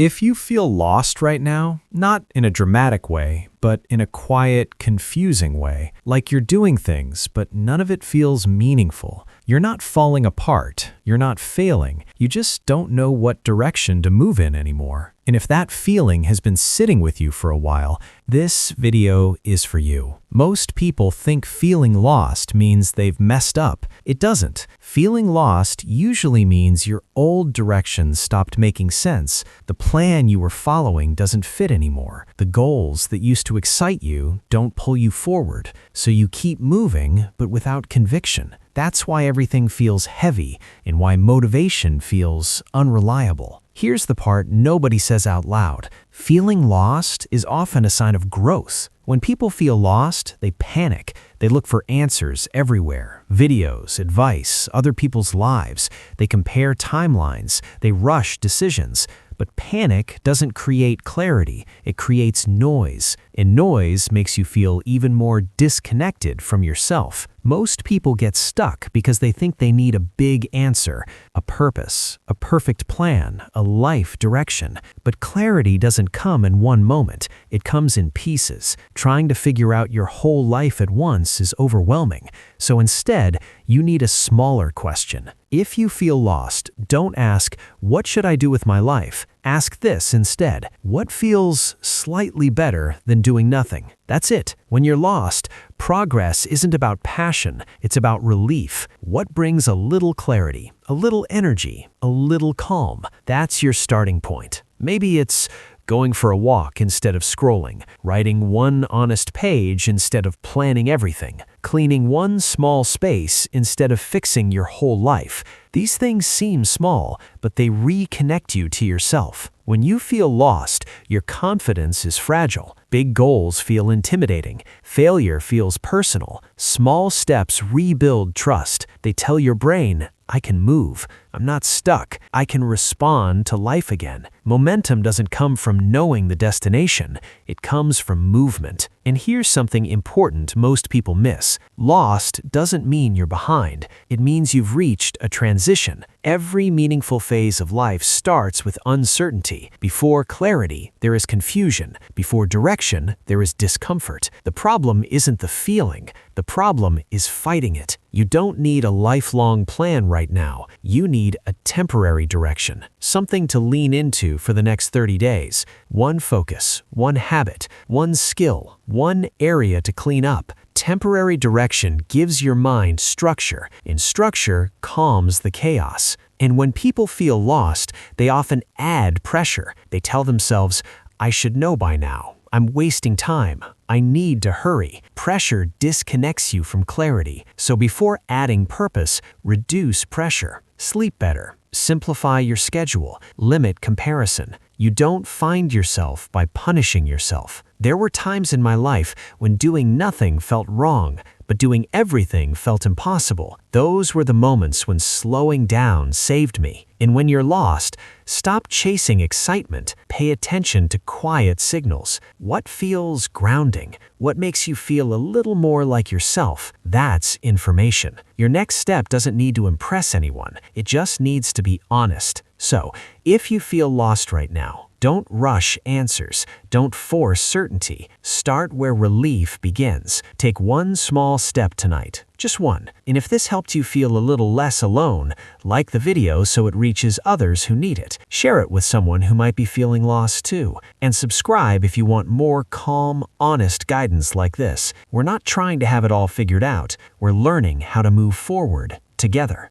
If you feel lost right now, not in a dramatic way, but in a quiet, confusing way, like you're doing things, but none of it feels meaningful, you're not falling apart, you're not failing, you just don't know what direction to move in anymore. And if that feeling has been sitting with you for a while, this video is for you. Most people think feeling lost means they've messed up. It doesn't. Feeling lost usually means your old directions stopped making sense. The plan you were following doesn't fit anymore. The goals that used to excite you don't pull you forward, so you keep moving but without conviction. That's why everything feels heavy and why motivation feels unreliable. Here's the part nobody says out loud. Feeling lost is often a sign of growth. When people feel lost, they panic. They look for answers everywhere. Videos, advice, other people's lives. They compare timelines. They rush decisions. But panic doesn't create clarity. It creates noise. And noise makes you feel even more disconnected from yourself. Most people get stuck because they think they need a big answer, a purpose, a perfect plan, a life direction. But clarity doesn't come in one moment. It comes in pieces. Trying to figure out your whole life at once is overwhelming. So instead, you need a smaller question. If you feel lost, don't ask, "What should I do with my life?" Ask this instead. What feels slightly better than doing nothing? That's it. When you're lost, progress isn't about passion, it's about relief. What brings a little clarity, a little energy, a little calm? That's your starting point. Maybe it's going for a walk instead of scrolling, writing one honest page instead of planning everything, cleaning one small space instead of fixing your whole life. These things seem small, but they reconnect you to yourself. When you feel lost, your confidence is fragile. Big goals feel intimidating. Failure feels personal. Small steps rebuild trust. They tell your brain, I can move. I'm not stuck. I can respond to life again. Momentum doesn't come from knowing the destination. It comes from movement. And here's something important most people miss. Lost doesn't mean you're behind. It means you've reached a transition. Every meaningful phase of life starts with uncertainty. Before clarity, there is confusion. Before direction, there is discomfort. The problem isn't the feeling. The problem is fighting it. You don't need a lifelong plan right now. You need a temporary direction, something to lean into for the next 30 days. One focus, one habit, one skill, one area to clean up. Temporary direction gives your mind structure, and structure calms the chaos. And when people feel lost, they often add pressure. They tell themselves, I should know by now. I'm wasting time. I need to hurry. Pressure disconnects you from clarity. So before adding purpose, reduce pressure. Sleep better. Simplify your schedule. Limit comparison. You don't find yourself by punishing yourself. There were times in my life when doing nothing felt wrong, but doing everything felt impossible. Those were the moments when slowing down saved me. And when you're lost, stop chasing excitement. Pay attention to quiet signals. What feels grounding? What makes you feel a little more like yourself? That's information. Your next step doesn't need to impress anyone. It just needs to be honest. So, if you feel lost right now, don't rush answers. Don't force certainty. Start where relief begins. Take one small step tonight. Just one. And if this helped you feel a little less alone, like the video so it reaches others who need it. Share it with someone who might be feeling lost too. And subscribe if you want more calm, honest guidance like this. We're not trying to have it all figured out. We're learning how to move forward together.